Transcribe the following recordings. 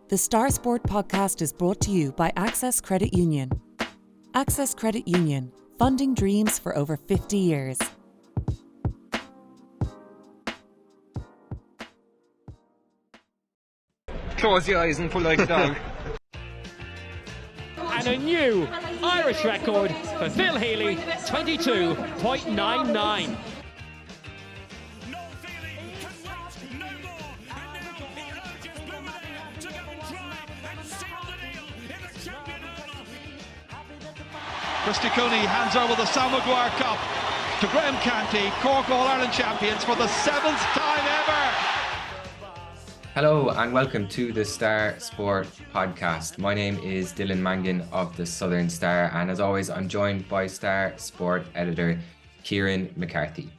The Star Sport podcast is brought to you by Access Credit Union. Access Credit Union, funding dreams for over 50 years. Close your eyes and pull like a dog. And a new Irish record for Phil Healy, 22.99. Christy Cooney hands over the Sam Maguire Cup to Graham Canty, Cork All-Ireland champions for the 7th time ever. Hello and welcome to the Star Sport podcast. My name is Dylan Mangan of the Southern Star, and as always I'm joined by Star Sport editor Kieran McCarthy.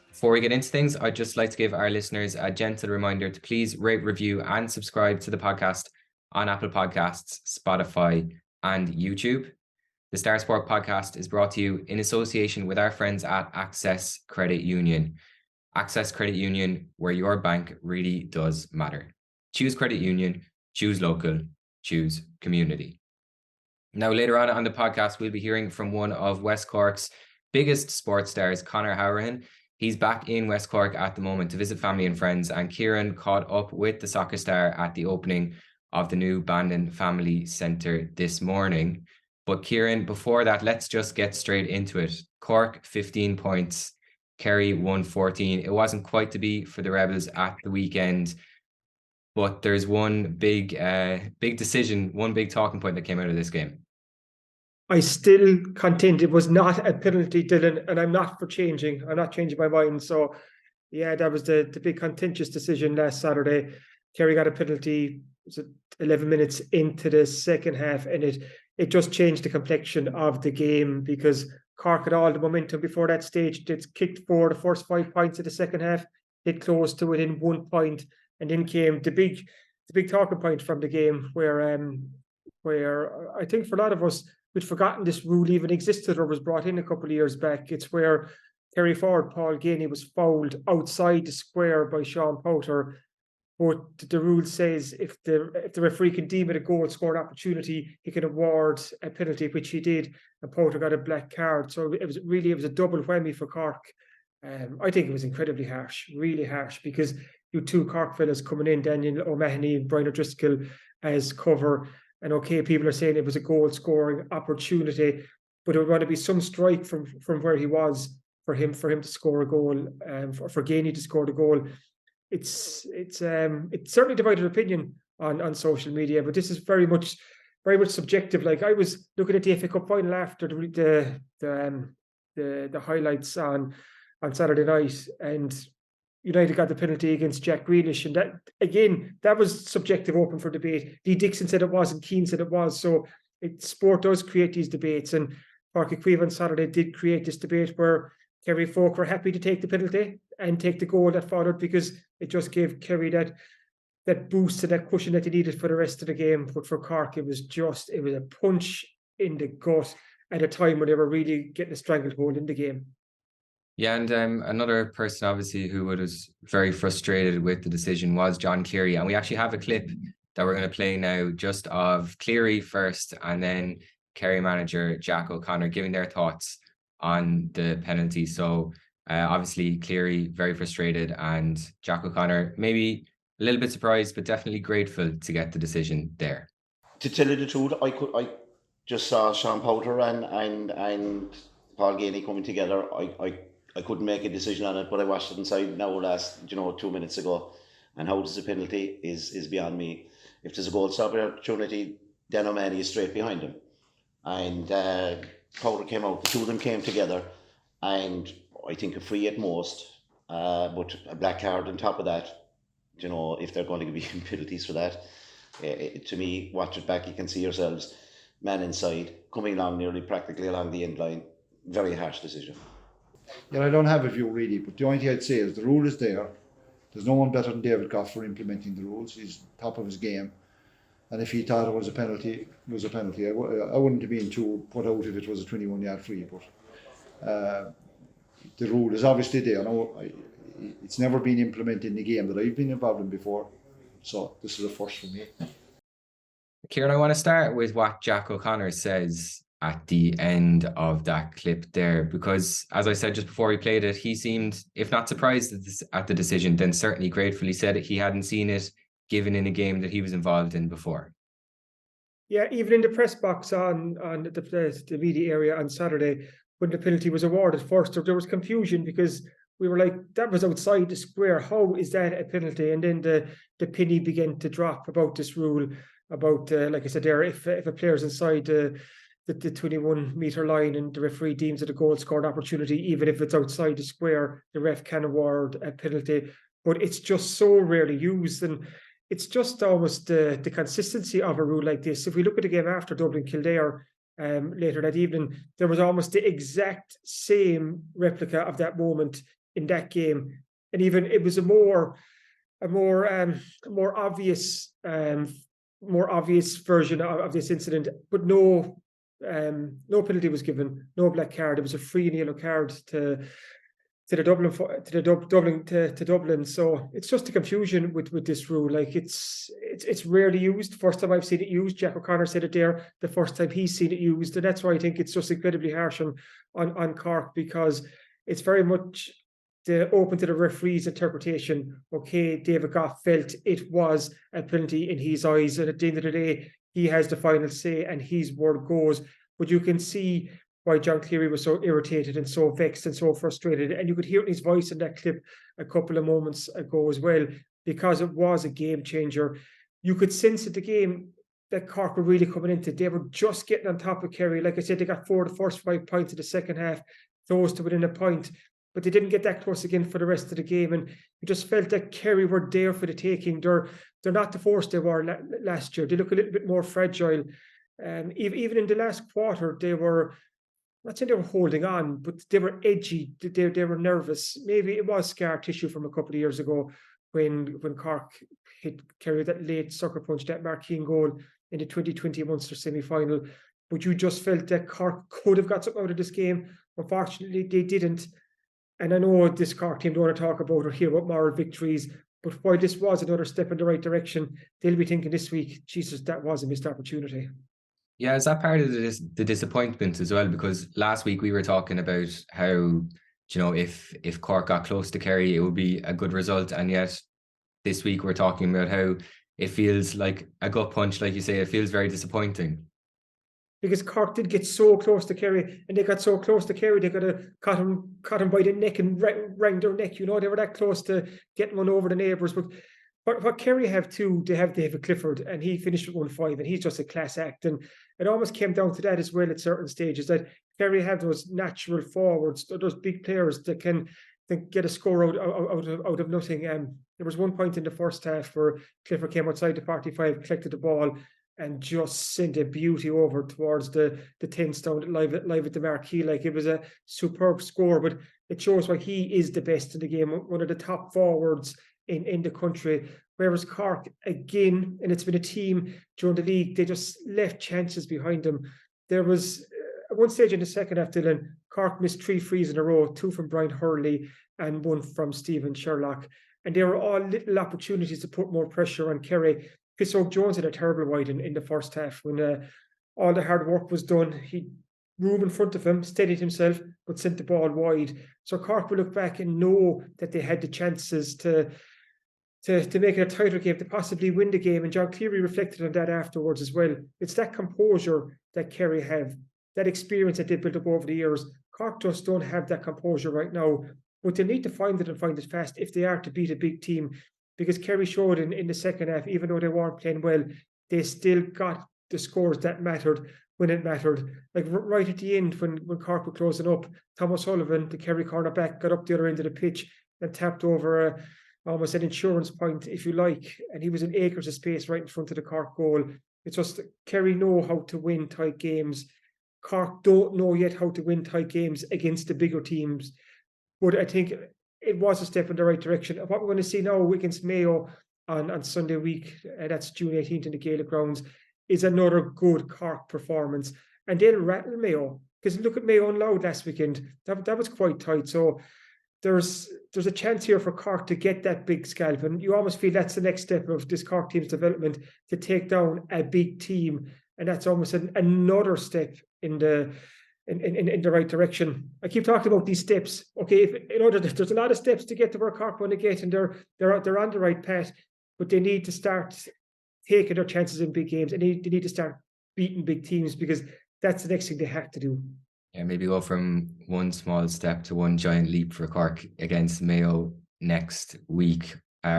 Before we get into things, I'd just like to give our listeners a gentle reminder to please rate, review and subscribe to the podcast on Apple Podcasts, Spotify and YouTube. The Star Sport podcast is brought to you in association with our friends at Access Credit Union. Access Credit Union, where your bank really does matter. Choose credit union, choose local, choose community. Now, later on the podcast, we'll be hearing from one of West Cork's biggest sports stars, Conor Hourihane. He's back in West Cork at the moment to visit family and friends, and Kieran caught up with the soccer star at the opening of the new Bandon Family Centre this morning. But Kieran, before that, let's just get straight into it. Cork, 15 points. Kerry, 114. It wasn't quite to be for the Rebels at the weekend, but there's one big decision, one big talking point that came out of this game. I still contend it was not a penalty, Dylan, and I'm not for changing. I'm not changing my mind. So, yeah, that was the big contentious decision last Saturday. Kerry got a penalty 11 minutes into the second half, and it just changed the complexion of the game because Cork had all the momentum before that stage. They'd kicked for the first 5 points of the second half. They'd closed to within 1 point, and then came the big talking point from the game where I think for a lot of us, we'd forgotten this rule even existed or was brought in a couple of years back. It's where Kerry forward Paul Ganey was fouled outside the square by Sean Powter. But the rule says if the referee can deem it a goal scored opportunity, he can award a penalty, which he did, and Powter got a black card. So it was a double whammy for Cork. I think it was incredibly harsh, really harsh, because you two Cork fellas coming in, Daniel O'Mahony and Brian O'Driscoll as cover. And okay, people are saying it was a goal scoring opportunity, but it would want to be some strike from where he was for him to score a goal, for Ganey to score the goal. It's certainly divided opinion on social media, but this is very much subjective. Like, I was looking at the FA Cup final after the highlights on Saturday night, and United got the penalty against Jack Grealish, and that was subjective, open for debate. Lee Dixon said it was, and Keane said it was. So sport does create these debates, and Páirc Uí Chaoimh on Saturday did create this debate where Kerry folk were happy to take the penalty and take the goal that followed, because it just gave Kerry that boost and that cushion that they needed for the rest of the game. But for Cork, it was a punch in the gut at a time when they were really getting a stranglehold in the game. Yeah, and another person obviously who was very frustrated with the decision was John Cleary, and we actually have a clip that we're going to play now just of Cleary first, and then Kerry manager Jack O'Connor giving their thoughts on the penalty. So obviously Cleary very frustrated, and Jack O'Connor maybe a little bit surprised but definitely grateful to get the decision there. To tell you the truth, I just saw Sean Powter and Paul Ganey coming together. I couldn't make a decision on it, but I watched it inside now last 2 minutes ago, and how there's a penalty is beyond me. If there's a goal stop opportunity, Dan O'Mahony is straight behind him, and Powder came out. The two of them came together, and I think a free at most, but a black card on top of that. If they're going to be penalties for that, to me, watch it back. You can see yourselves, man inside, coming along nearly practically along the end line. Very harsh decision. Yeah, I don't have a view really, but the only thing I'd say is the rule is there. There's no one better than David Goff for implementing the rules. He's top of his game. And if he thought it was a penalty, it was a penalty. I wouldn't have been too put out if it was a 21-yard free, but the rule is obviously there. It's never been implemented in the game that I've been involved in before, so this is a first for me. Kieran, I want to start with what Jack O'Connor says at the end of that clip there, because as I said just before we played it, he seemed, if not surprised at the decision, then certainly grateful. He said he hadn't seen it given in a game that he was involved in before. Yeah, even in the press box on the media area on Saturday, when the penalty was awarded first, there was confusion because we were like, that was outside the square. How is that a penalty? And then the penny began to drop about this rule, about, like I said there, if a player's inside the 21-metre line and the referee deems it a goal scored opportunity, even if it's outside the square, the ref can award a penalty. But it's just so rarely used, and it's just almost the consistency of a rule like this. If we look at the game after Dublin-Kildare later that evening, there was almost the exact same replica of that moment in that game, and even it was a more obvious version of this incident, but no penalty was given, no black card. It was a free and yellow card to Dublin. So it's just a confusion with this rule. Like it's rarely used. First time I've seen it used. Jack O'Connor said it there. The first time he's seen it used, and that's why I think it's just incredibly harsh on Cork, because it's very much open to the referee's interpretation. Okay, David Goff felt it was a penalty in his eyes, and at the end of the day, he has the final say, and his word goes. But you can see why John Cleary was so irritated and so vexed and so frustrated. And you could hear it in his voice in that clip a couple of moments ago as well, because it was a game changer. You could sense at the game that Cork were really coming into. They were just getting on top of Kerry. Like I said, they got 4 of the first 5 points of the second half, close to within a point, but they didn't get that close again for the rest of the game. And you just felt that Kerry were there for the taking. They're not the force they were last year. They look a little bit more fragile. Even in the last quarter, they were, I'm not saying they were holding on, but they were edgy. They were nervous. Maybe it was scar tissue from a couple of years ago when Cork hit Kerry that late sucker punch, that marquee goal in the 2020 Munster semi-final. But you just felt that Cork could have got something out of this game. Unfortunately, they didn't. And I know this Cork team don't want to talk about or hear about moral victories, but while this was another step in the right direction, they'll be thinking this week, Jesus, that was a missed opportunity. Yeah, is that part of the disappointment as well? Because last week we were talking about how, you know, if Cork got close to Kerry, it would be a good result. And yet this week we're talking about how it feels like a gut punch, like you say. It feels very disappointing. Because Cork did get so close to Kerry, and they got so close to Kerry, they got to caught him by the neck and wrang their neck. You know, they were that close to getting one over the neighbours. But what Kerry have too, they have David Clifford, and he finished with 1-5, and he's just a class act. And it almost came down to that as well at certain stages, that Kerry have those natural forwards, those big players that can get a score out of nothing. There was one point in the first half where Clifford came outside the 45, collected the ball, and just sent a beauty over towards the 10 stone live at the marquee. Like, it was a superb score, but it shows why he is the best in the game, one of the top forwards in the country. Whereas Cork, again, and it's been a team during the league, they just left chances behind them. There was at one stage in the second half, Dylan, Cork missed 3 frees in a row, 2 from Brian Hurley and 1 from Stephen Sherlock. And they were all little opportunities to put more pressure on Kerry. Chris O'Jones had a terrible wide in the first half when all the hard work was done. He room in front of him, steadied himself, but sent the ball wide. So Cork will look back and know that they had the chances to make it a tighter game, to possibly win the game. And John Cleary reflected on that afterwards as well. It's that composure that Kerry have, that experience that they built up over the years. Cork just don't have that composure right now, but they need to find it and find it fast if they are to beat a big team. Because Kerry showed in the second half, even though they weren't playing well, they still got the scores that mattered when it mattered. Like right at the end, when Cork were closing up, Thomas Sullivan, the Kerry cornerback, got up the other end of the pitch and tapped over almost an insurance point, if you like, and he was in acres of space right in front of the Cork goal. It's just Kerry know how to win tight games. Cork don't know yet how to win tight games against the bigger teams. But I think it was a step in the right direction. What we're going to see now against Mayo on Sunday week, that's June 18th in the Gaelic grounds, is another good Cork performance. And they'll rattle Mayo, because look at Mayo and Louth last weekend. That was quite tight. So there's a chance here for Cork to get that big scalp, and you almost feel that's the next step of this Cork team's development, to take down a big team, and that's almost another step in the right direction. I keep talking about these steps. Okay, there's a lot of steps to get to where Cork want to get, and they're on the right path, but they need to start taking their chances in big games, and they need to start beating big teams, because that's the next thing they have to do. Yeah, maybe go from one small step to one giant leap for Cork against Mayo next week,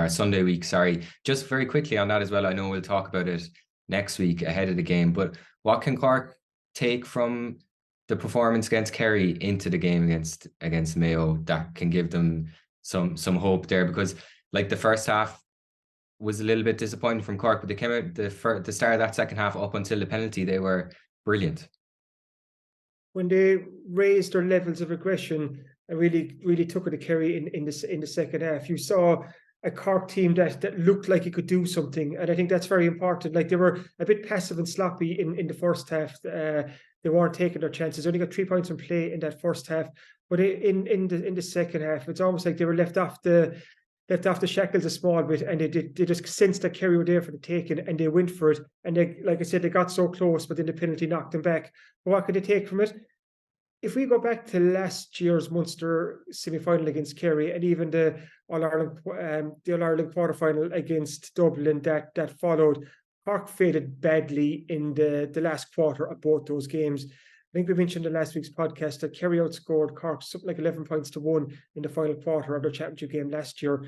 Sunday week, sorry. Just very quickly on that as well, I know we'll talk about it next week ahead of the game, but what can Cork take from the performance against Kerry into the game against Mayo that can give them some hope there? Because like the first half was a little bit disappointing from Cork, but they came out the start of that second half up until the penalty, they were brilliant. When they raised their levels of aggression and really took it to Kerry in the second half, you saw a Cork team that looked like it could do something, and I think that's very important. Like, they were a bit passive and sloppy in the first half. They weren't taking their chances. They only got 3 points in play in that first half, but in the second half, it's almost like they were left off the shackles a small bit, and they just sensed that Kerry were there for the taking, and they went for it. And they, like I said, they got so close, but then the penalty knocked them back. But what could they take from it? If we go back to last year's Munster semi-final against Kerry, and even the All-Ireland quarter-final against Dublin that followed, Cork faded badly in the last quarter of both those games. I think we mentioned in last week's podcast that Kerry outscored Cork something like 11 points to 1 in the final quarter of their championship game last year.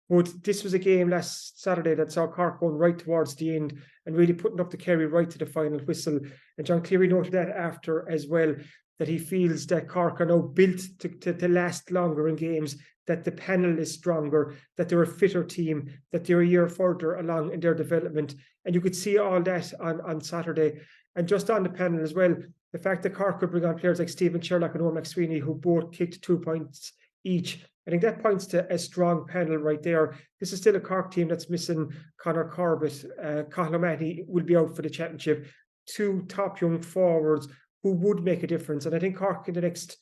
But this was a game last Saturday that saw Cork going right towards the end and really putting up the Kerry right to the final whistle. And John Cleary noted that after as well, that he feels that Cork are now built to last longer in games, that the panel is stronger, that they're a fitter team, that they're a year further along in their development. And you could see all that on Saturday. And just on the panel as well, the fact that Cork could bring on players like Stephen Sherlock and Owen McSweeney, who both kicked 2 points each, I think that points to a strong panel right there. This is still a Cork team that's missing Conor Corbett. Cathal O'Mahony will be out for the championship. 2 top young forwards who would make a difference. And I think Cork in the next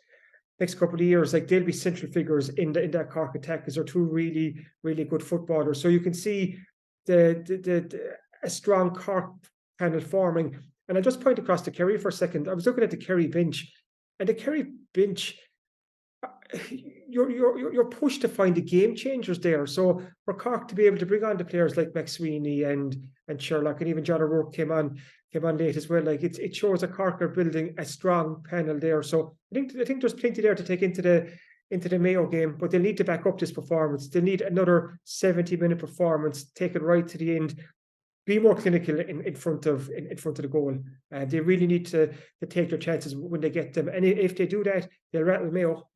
couple of years, like, they'll be central figures in that Cork attack, because they're 2 really, really good footballers. So you can see a strong Cork panel forming. And I'll just point across to Kerry for a second. I was looking at the Kerry bench, and the Kerry bench, you're pushed to find the game changers there. So for Cork to be able to bring on the players like McSweeney and Sherlock, and even John O'Rourke came on late as well. Like, it shows that Cork are building a strong panel there. So I think there's plenty there to take into the Mayo game, but they'll need to back up this performance. They'll need another 70-minute performance, take it right to the end, be more clinical in front of the goal. They really need to take their chances when they get them, and if they do that, they'll rattle Mayo.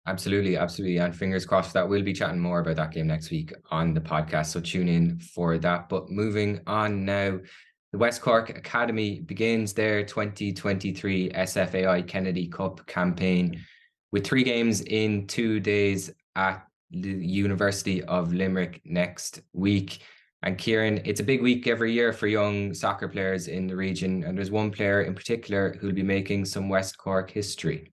Absolutely. And fingers crossed that we'll be chatting more about that game next week on the podcast. So tune in for that. But moving on now, the West Cork Academy begins their 2023 SFAI Kennedy Cup campaign with 3 games in 2 days at the University of Limerick next week. And Kieran, it's a big week every year for young soccer players in the region. And there's one player in particular who'll be making some West Cork history.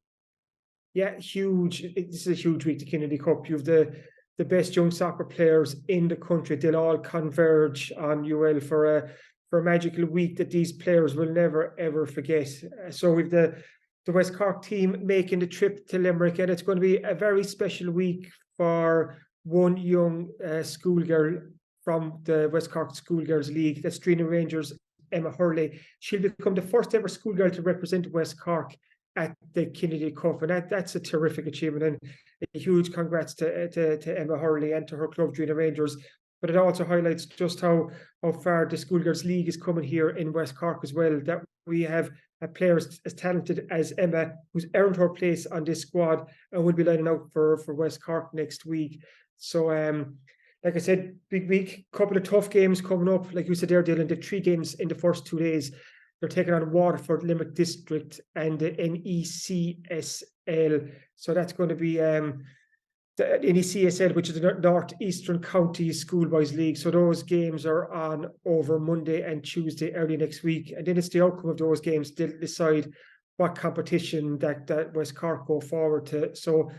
Yeah, huge. This is a huge week, the Kennedy Cup. You've the best young soccer players in the country. They'll all converge on UL for a magical week that these players will never, ever forget. So we've the West Cork team making the trip to Limerick, and it's going to be a very special week for one young schoolgirl from the West Cork Schoolgirls League. That's Drina Rangers' Emma Hurley. She'll become the first ever schoolgirl to represent West Cork at the Kennedy Cup, and that's a terrific achievement, and a huge congrats to Emma Hurley and to her club, Drina Rangers. But it also highlights just how far the Schoolgirls League is coming here in West Cork as well, that we have a player as talented as Emma, who's earned her place on this squad and will be lining out for West Cork next week. So like I said, big week, couple of tough games coming up. Like you said there, Dylan, the 3 games in the first 2 days. They're taking on Waterford, Limerick District, and the NECSL. So that's going to be the NECSL, which is the North Eastern Counties Schoolboys League. So those games are on over Monday and Tuesday early next week. And then it's the outcome of those games to decide what competition that West Cork go forward to. So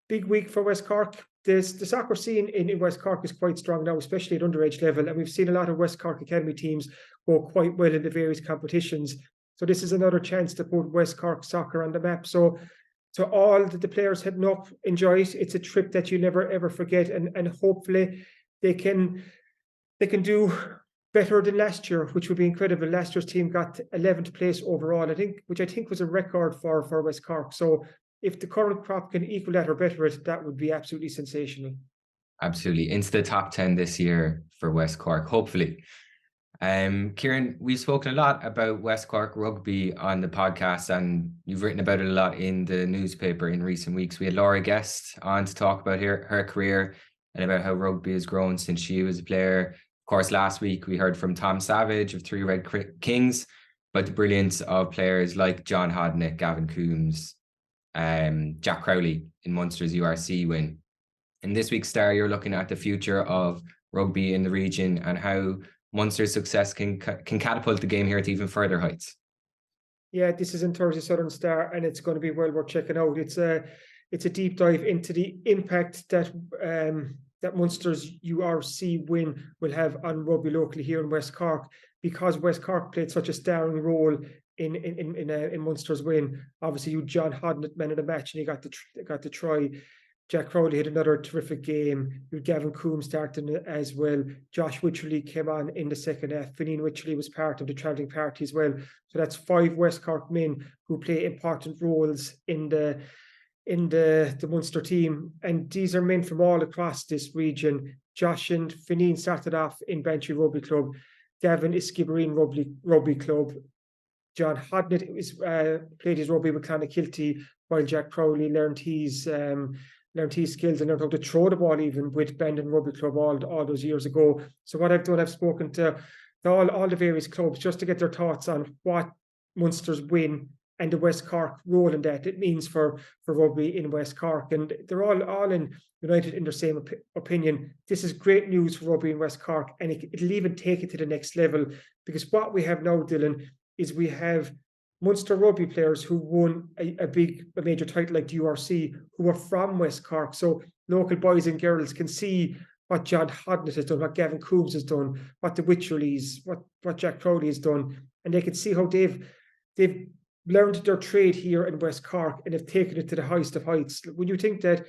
big week for West Cork. The soccer scene in West Cork is quite strong now, especially at underage level, and we've seen a lot of West Cork Academy teams go quite well in the various competitions. So this is another chance to put West Cork soccer on the map. So to all the players heading up, enjoy it. It's a trip that you never ever forget, and hopefully they can do better than last year, which would be incredible. Last year's team got 11th place overall, which I think was a record for West Cork. So if the current crop can equal that or better it, that would be absolutely sensational. Absolutely. Into the top 10 this year for West Cork, hopefully. Kieran, we've spoken a lot about West Cork rugby on the podcast, and you've written about it a lot in the newspaper in recent weeks. We had Laura Guest on to talk about her career and about how rugby has grown since she was a player. Of course, last week we heard from Tom Savage of Three Red Kings about the brilliance of players like John Hodnett, Gavin Coombs, Jack Crowley in Munster's URC win. In this week's Star, you're looking at the future of rugby in the region and how Munster's success can catapult the game here to even further heights. Yeah, this is in Thursday Southern Star, and it's going to be well worth checking out. It's a deep dive into the impact that that Munster's URC win will have on rugby locally here in West Cork, because West Cork played such a starring role in Munster's win. Obviously, John Hodnett man of the match, and he got the try. Jack Crowley had another terrific game. Gavin Coombs starting as well. Josh Wycherley came on in the second half. Fineen Wycherley was part of the travelling party as well. So that's 5 West Cork men who play important roles in the Munster team. And these are men from all across this region. Josh and Fineen started off in Bantry Rugby Club. Gavin is Skibbereen Rugby Club. John Hodnett played his rugby with Clonakilty, while Jack Crowley learned his skills and learned how to throw the ball even with Bandon Rugby Club all those years ago. So what I've done, I've spoken to all the various clubs just to get their thoughts on what Munster's win and the West Cork role in that it means for rugby in West Cork. And they're all united in their same opinion. This is great news for rugby in West Cork, and it'll even take it to the next level, because what we have now, Dylan, is we have Munster rugby players who won a major title like the URC, who are from West Cork. So local boys and girls can see what John Hodnett has done, what Gavin Coombs has done, what the Wycherleys, what Jack Crowley has done, and they can see how they've learned their trade here in West Cork and have taken it to the highest of heights. When you think that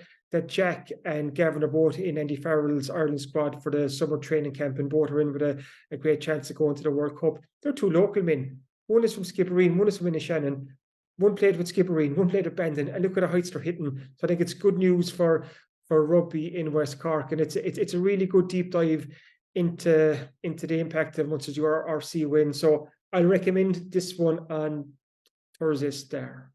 Jack and Gavin are both in Andy Farrell's Ireland squad for the summer training camp, and both are in with a great chance to go into the World Cup, they're 2 local men. One is from Skibbereen, one is from Inishannon. One played with Skibbereen, one played with Bandon, and look at the heights they're hitting. So I think it's good news for rugby in West Cork, and it's a really good deep dive into the impact of Munster's URC win. So I'll recommend this one on Thursday Star.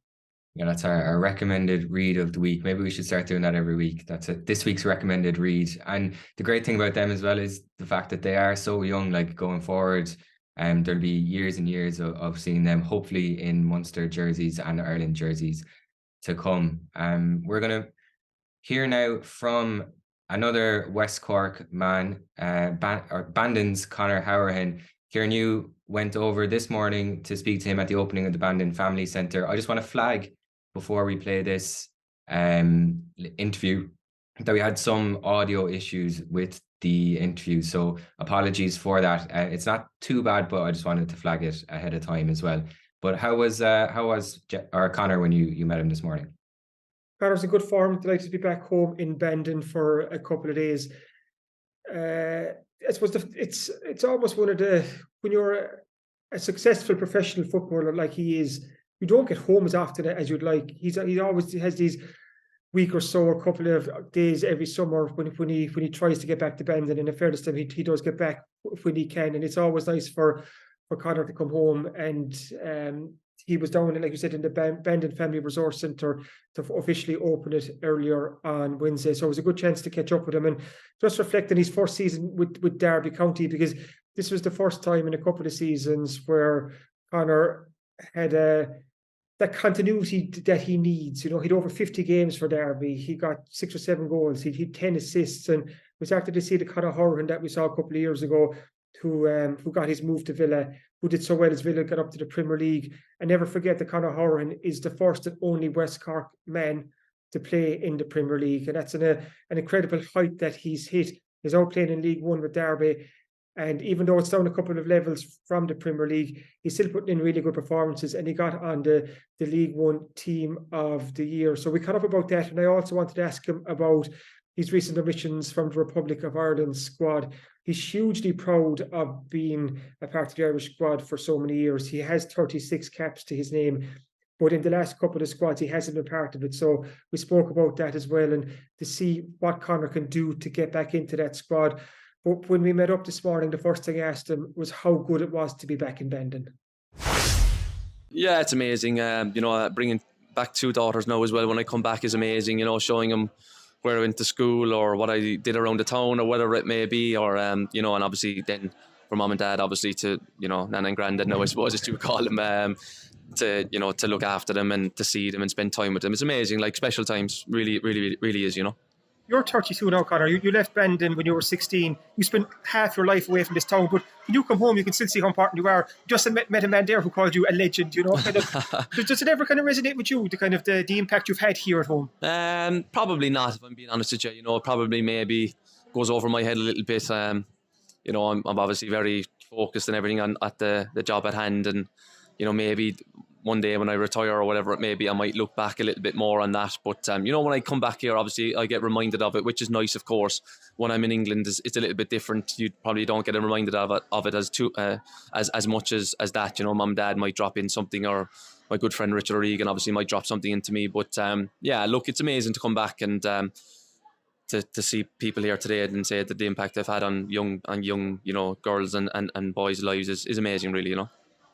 Yeah, that's our recommended read of the week. Maybe we should start doing that every week. That's this week's recommended read. And the great thing about them as well is the fact that they are so young, like going forward. There'll be years and years of seeing them, hopefully in Munster jerseys and Ireland jerseys to come. We're going to hear now from another West Cork man, Bandon's Conor Hourihane. Kieran, you went over this morning to speak to him at the opening of the Bandon Family Centre. I just want to flag before we play this interview that we had some audio issues with the interview, so apologies for that. It's not too bad, but I just wanted to flag it ahead of time as well. But how was Conor when you met him this morning? Conor's in good form. Delighted to be back home in Bandon for a couple of days. I suppose it's almost one of the, when you're a successful professional footballer like he is, you don't get home as often as you'd like. He always has these week or so, a couple of days every summer when he tries to get back to Bandon. And in fairness to him, he does get back when he can, and it's always nice for Conor to come home. And he was down, like you said, in the Bandon Family Resource Centre to officially open it earlier on Wednesday. So it was a good chance to catch up with him and just reflect on his first season with Derby County, because this was the first time in a couple of seasons where Conor had that continuity that he needs. You know, he'd over 50 games for Derby. He got 6 or 7 goals. He had 10 assists, and it was after to see the Conor Hourihane that we saw a couple of years ago, who got his move to Villa, who did so well as Villa got up to the Premier League. And never forget that Conor Hourihane is the first and only West Cork man to play in the Premier League, and that's an incredible height that he's hit. He's out playing in League One with Derby, and even though it's down a couple of levels from the Premier League, he's still putting in really good performances, and he got on the League One Team of the Year. So we caught up about that, and I also wanted to ask him about his recent omissions from the Republic of Ireland squad. He's hugely proud of being a part of the Irish squad for so many years. He has 36 caps to his name, but in the last couple of squads, he hasn't been part of it. So we spoke about that as well, and to see what Conor can do to get back into that squad. But when we met up this morning, the first thing I asked him was how good it was to be back in Bandon. Yeah, it's amazing. Bringing back 2 daughters now as well when I come back is amazing. Showing them where I went to school or what I did around the town or whatever it may be, or and obviously then for mum and dad, obviously to Nana and Grandad now I suppose is to call them, to look after them and to see them and spend time with them. It's amazing, like special times. Really, really, really is. You're 32 now, Conor. You left Bandon when you were 16. You spent half your life away from this town, but when you come home, you can still see how important you are. You just met a man there who called you a legend, Does it ever kind of resonate with you, the kind of the impact you've had here at home? Probably not, if I'm being honest with you. Probably maybe goes over my head a little bit. I'm obviously very focused and everything at the job at hand, and maybe one day when I retire or whatever it may be, I might look back a little bit more on that. But when I come back here, obviously I get reminded of it, which is nice, of course. When I'm in England, it's a little bit different. You probably don't get reminded of it as much as that. Mum and dad might drop in something, or my good friend Richard O'Regan obviously might drop something into me. But look, it's amazing to come back and to see people here today and say that the impact they've had on young girls and boys' lives is amazing, really.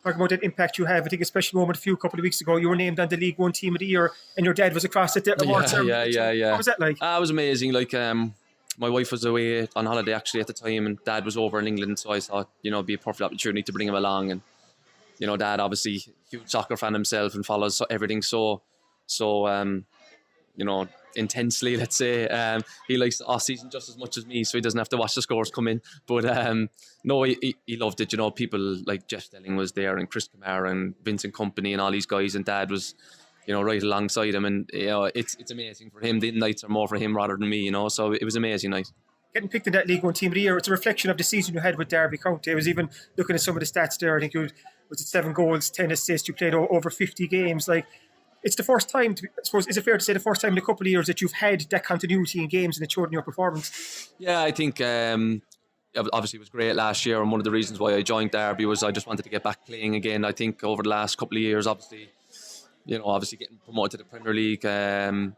Talking about that impact you have, I think a special moment a couple of weeks ago, you were named on the League One Team of the Year, and your dad was across at the awards ceremony. Yeah. What was that like? It was amazing. My wife was away on holiday actually at the time, and Dad was over in England, so I thought, it'd be a perfect opportunity to bring him along. And Dad obviously huge soccer fan himself and follows everything so intensely, let's say. He likes the off-season just as much as me, so he doesn't have to watch the scores come in. But he loved it. People like Jeff Stelling was there, and Chris Kamara and Vincent Kompany and all these guys, and Dad was right alongside him. And it's amazing for him. The nights are more for him rather than me, so it was an amazing night. Getting picked in that League One Team of the Year, it's a reflection of the season you had with Derby County. I was even looking at some of the stats there. I think was it 7 goals, 10 assists. You played over 50 games. It's the first time, I suppose, is it fair to say the first time in a couple of years that you've had that continuity in games and it showed in your performance? Yeah, I think obviously it was great last year, and one of the reasons why I joined Derby was I just wanted to get back playing again. I think over the last couple of years, obviously getting promoted to the Premier League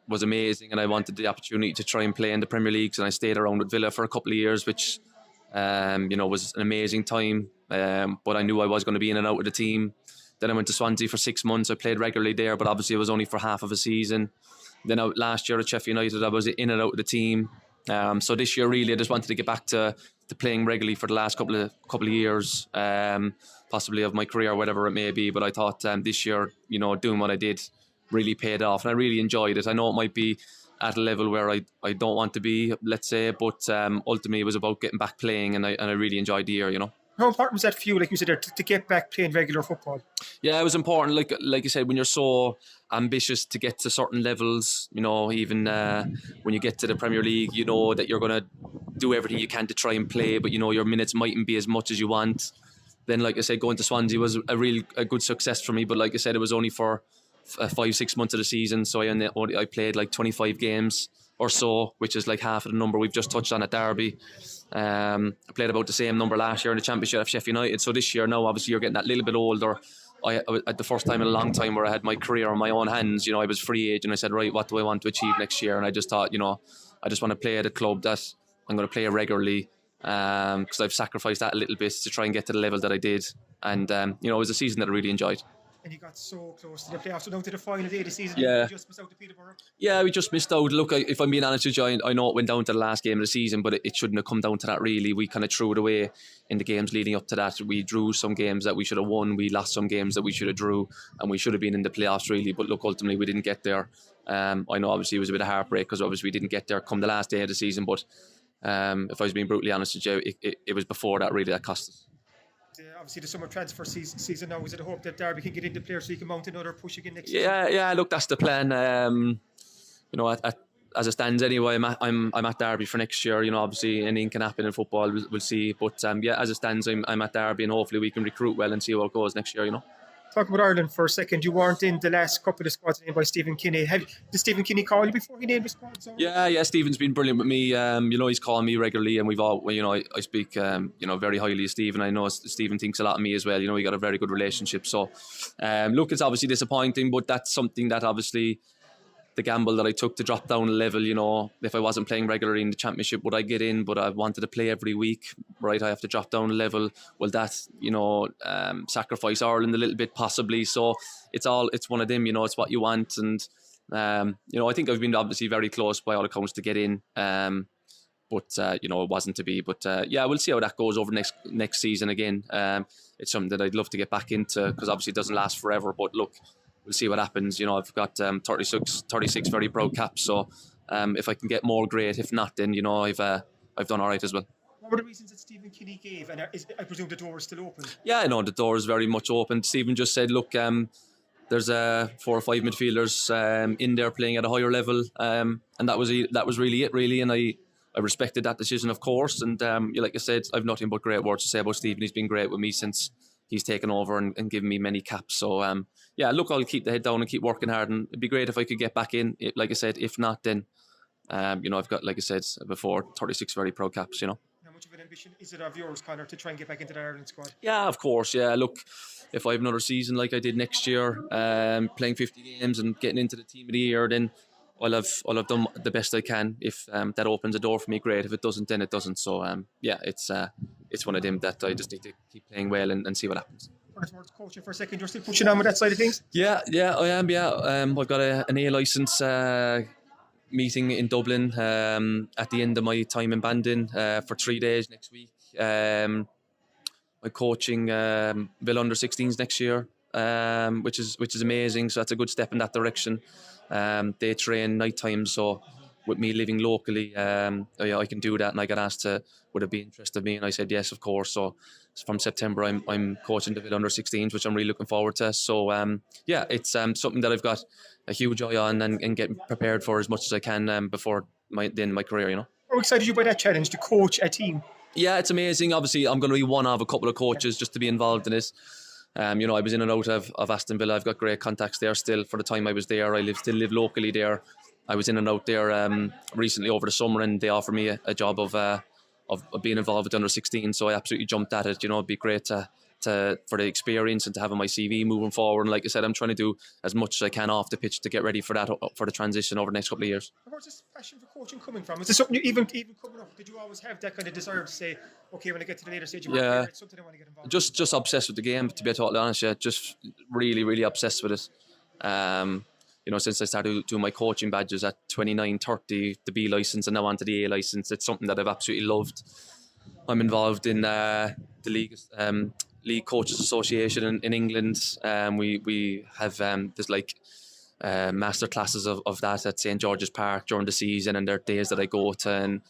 was amazing, and I wanted the opportunity to try and play in the Premier Leagues, and I stayed around with Villa for a couple of years, which was an amazing time, but I knew I was going to be in and out of the team. Then I went to Swansea for 6 months. I played regularly there, but obviously it was only for half of a season. Then last year at Sheffield United, I was in and out of the team. So this year, really, I just wanted to get back to playing regularly for the last couple of years, possibly of my career, whatever it may be. But I thought this year, doing what I did really paid off, and I really enjoyed it. I know it might be at a level where I don't want to be, let's say, but ultimately it was about getting back playing, and I really enjoyed the year, How important was that for you, like you said there, to get back playing regular football? Yeah, it was important. Like you said, when you're so ambitious to get to certain levels, even when you get to the Premier League, that you're going to do everything you can to try and play, but your minutes mightn't be as much as you want. Then, like I said, going to Swansea was a good success for me, but like I said, it was only for 5-6 months of the season, so I played like 25 games or so, which is like half of the number we've just touched on at Derby. I played about the same number last year in the Championship of Sheffield United. So this year now, obviously, you're getting that little bit older. I at the first time in a long time where I had my career in my own hands. I was free agent. I said, right, what do I want to achieve next year? And I just thought, I just want to play at a club that I'm going to play regularly, because I've sacrificed that a little bit to try and get to the level that I did. And it was a season that I really enjoyed. And you got so close to the playoffs, so down to the final day of the season. Yeah. You just missed out to Peterborough. Yeah, we just missed out. Look, if I'm being honest with you, I know it went down to the last game of the season, but it shouldn't have come down to that, really. We kind of threw it away in the games leading up to that. We drew some games that we should have won. We lost some games that we should have drew, and we should have been in the playoffs, really. But look, ultimately, we didn't get there. I know, obviously, it was a bit of heartbreak because obviously we didn't get there come the last day of the season. But if I was being brutally honest with you, it was before that, really, that cost us. Obviously, the summer transfer season now, is it a hope that Derby can get into players so you can mount another push again next year? Yeah, look, that's the plan. as it stands anyway, I'm at Derby for next year. Obviously anything can happen in football. We'll see. But as it stands, I'm at Derby, and hopefully we can recruit well and see how it goes next year. Talk about Ireland for a second. You weren't in the last couple of the squads named by Stephen Kinney. Did Stephen Kinney call you before he named the squad? Yeah. Stephen's been brilliant with me. He's calling me regularly, and we've all. I speak, very highly of Stephen. I know Stephen thinks a lot of me as well. We got a very good relationship. So, look, it's obviously disappointing, but that's something that obviously. The gamble that I took to drop down a level, if I wasn't playing regularly in the championship, would I get in? But I wanted to play every week, right? I have to drop down a level. Will that, sacrifice Ireland a little bit possibly? So it's one of them, it's what you want. And, I think I've been obviously very close by all accounts to get in. But it wasn't to be. But we'll see how that goes over next season again. It's something that I'd love to get back into because obviously it doesn't last forever. But look, we'll see what happens. I've got 36 very proud caps. So if I can get more, great. If not, then I've done all right as well. What were the reasons that Stephen Kinney gave? And I presume the door is still open. Yeah, the door is very much open. Stephen just said, look, there's 4 or 5 midfielders in there playing at a higher level, and that was really it, really. And I respected that decision, of course. And like I said, I've nothing but great words to say about Stephen. He's been great with me since he's taken over and given me many caps. So look, I'll keep the head down and keep working hard, and it'd be great if I could get back in. Like I said, if not, then I've got, like I said before, 36 very proud caps. How much of an ambition is it of yours, Conor, to try and get back into the Ireland squad? Yeah, of course. Yeah, look, if I have another season like I did next year, playing 50 games and getting into the team of the year, then I'll have done the best I can. If that opens a door for me, great. If it doesn't, then it doesn't. So it's one of them that I just need to keep playing well and see what happens. Towards coaching for a second, you're still pushing on with that side of things? Yeah, I am. Yeah, I've got an A licence meeting in Dublin at the end of my time in Bandon for 3 days next week. I'm coaching Bill under 16s next year, which is amazing. So that's a good step in that direction. They train night time, so with me living locally, I can do that. And I got asked would it be interested in me, and I said yes, of course. So from September, I'm coaching the under 16s, which I'm really looking forward to. So it's something that I've got a huge eye on and getting prepared for as much as I can before my career. How excited are you by that challenge to coach a team? Yeah, it's amazing. Obviously, I'm going to be one of a couple of coaches just to be involved in this. I was in and out of Aston Villa. I've got great contacts there still. For the time I was there, I still live locally there. I was in and out there recently over the summer, and they offered me a job of being involved with under 16. So I absolutely jumped at it. It'd be great to for the experience and to have on my CV moving forward. And like I said, I'm trying to do as much as I can off the pitch to get ready for that, for the transition over the next couple of years. Where's this passion for coaching coming from? Is this something you even coming up? Did you always have that kind of desire to say, okay, when I get to the later stage of my career, it's something I want to get involved in? Just obsessed with the game, to be totally honest. Yeah, just really, really obsessed with it. Since I started doing my coaching badges at 29, 30, the B licence and now onto the A licence, it's something that I've absolutely loved. I'm involved in the League Coaches Association in England. We have there's master classes of that at St George's Park during the season, and there are days that I go to and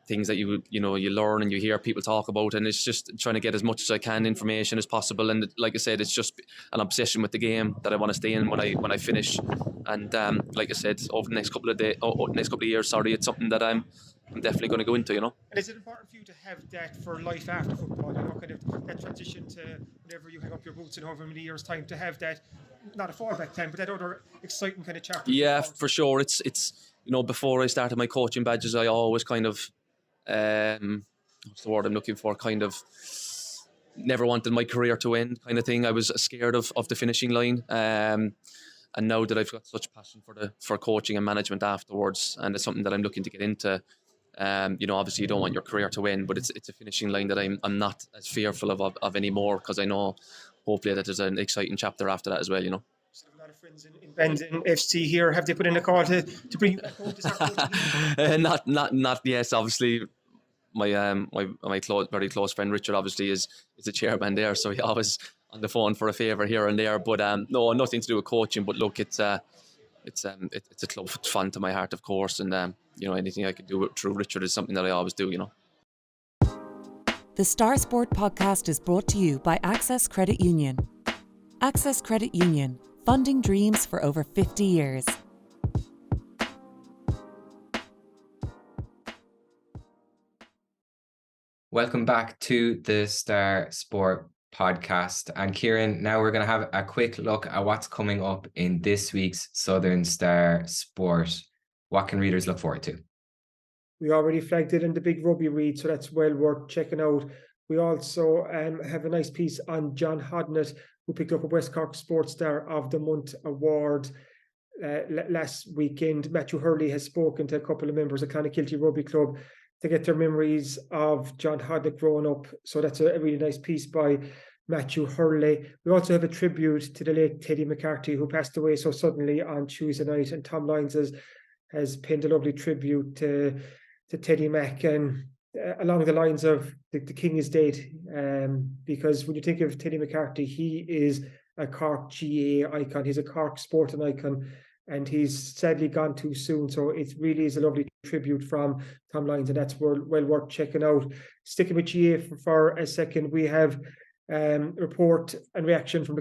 things that you learn and you hear people talk about, and it's just trying to get as much as I can information as possible. And like I said, it's just an obsession with the game that I want to stay in when I finish. And like I said, over the next couple of years, it's something that I'm definitely going to go into. And is it important for you to have that for life after football? Kind of that transition to whenever you hang up your boots in however many years' time, to have that, not a fallback time, but that other exciting kind of chapter? Yeah, for sure. It's before I started my coaching badges, I always kind of what's the word I'm looking for? Kind of never wanted my career to end, kind of thing. I was scared of the finishing line. And now that I've got such passion for coaching and management afterwards, and it's something that I'm looking to get into. Obviously you don't want your career to end, but it's a finishing line that I'm not as fearful of anymore, because I know hopefully that there's an exciting chapter after that as well. You have a lot of friends in Bandon FC here. Have they put in a call to bring you back home to start coaching? Not yes. Obviously, my very close friend Richard obviously is the chairman there, so he always on the phone for a favour here and there. But no, nothing to do with coaching. But look, it's a club fun to my heart, of course, and anything I can do through Richard is something that I always do. The Star Sport podcast is brought to you by Access Credit Union. Access Credit Union, funding dreams for over 50 years. Welcome back to the Star Sport podcast. And Kieran, now we're going to have a quick look at what's coming up in this week's Southern Star Sport. What can readers look forward to? We already flagged it in the big rugby read, so that's well worth checking out. We also have a nice piece on John Hodnett, who picked up a West Cork Sports Star of the Month award last weekend. Matthew Hurley has spoken to a couple of members of Clonakilty Rugby Club to get their memories of John Hodnett growing up. So that's a really nice piece by Matthew Hurley. We also have a tribute to the late Teddy McCarthy, who passed away so suddenly on Tuesday night, and Tom Lyons has penned a lovely tribute to Teddy Mac, and along the lines of the King is dead, because when you think of Teddy McCarthy, he is a Cork GA icon, he's a Cork sporting icon, and he's sadly gone too soon. So it really is a lovely tribute from Tom Lyons, and that's well worth checking out. Sticking with GA for a second, we have report and reaction from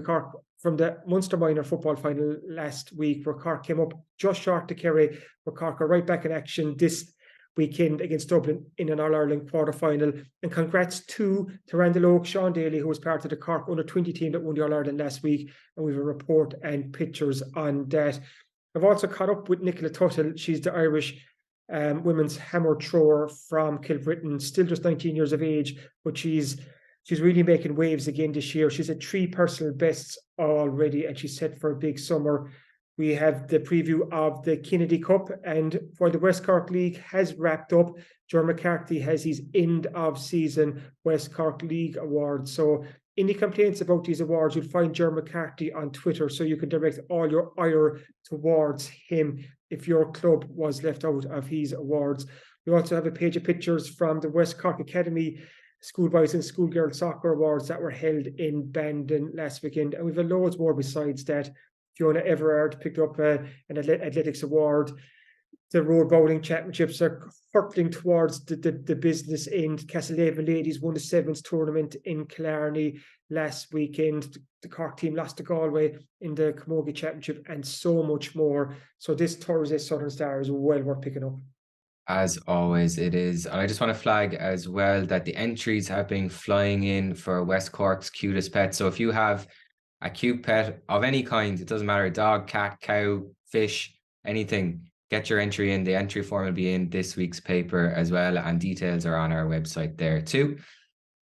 the Munster minor football final last week, where Cork came up just short to Kerry, where Cork are right back in action this weekend against Dublin in an All-Ireland quarter-final. And congrats to Randall Oak, Sean Daly, who was part of the Cork under-20 team that won the All-Ireland last week, and we have a report and pictures on that. I've also caught up with Nicola Tuttle. She's the Irish women's hammer thrower from Kilbrittain, still just 19 years of age, but she's really making waves again this year. She's at 3 personal bests already, and she's set for a big summer. We have the preview of the Kennedy Cup, and while the West Cork League has wrapped up, Ger McCarthy has his end of season West Cork League award. So any complaints about these awards, you'll find Ger McCarthy on Twitter, so you can direct all your ire towards him if your club was left out of his awards. We also have a page of pictures from the West Cork Academy Schoolboys and Schoolgirl Soccer Awards that were held in Bandon last weekend, and we've loads more besides that. Fiona Everard picked up an athletics award. The Road Bowling Championships are hurtling towards the business end. Castlehaven Ladies won the Sevens tournament in Killarney last weekend. The Cork team lost to Galway in the Camogie Championship, and so much more. So this Thursday Southern Star is well worth picking up. As always, it is. And I just want to flag as well that the entries have been flying in for West Cork's cutest pet. So if you have a cute pet of any kind, it doesn't matter, dog, cat, cow, fish, anything, get your entry in. The entry form will be in this week's paper as well, and details are on our website there too.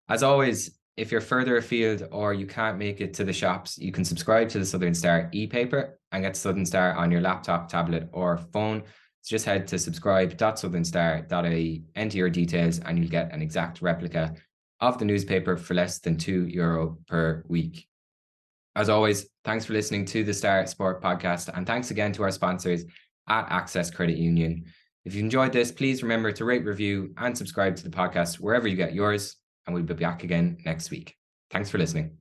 As always, if you're further afield or you can't make it to the shops, you can subscribe to the Southern Star e-paper and get Southern Star on your laptop, tablet or phone. So just head to subscribe.southernstar.ie, enter your details, and you'll get an exact replica of the newspaper for less than €2 per week. As always, thanks for listening to the Star Sport podcast, and thanks again to our sponsors at Access Credit Union. If you enjoyed this, please remember to rate, review, and subscribe to the podcast wherever you get yours, and we'll be back again next week. Thanks for listening.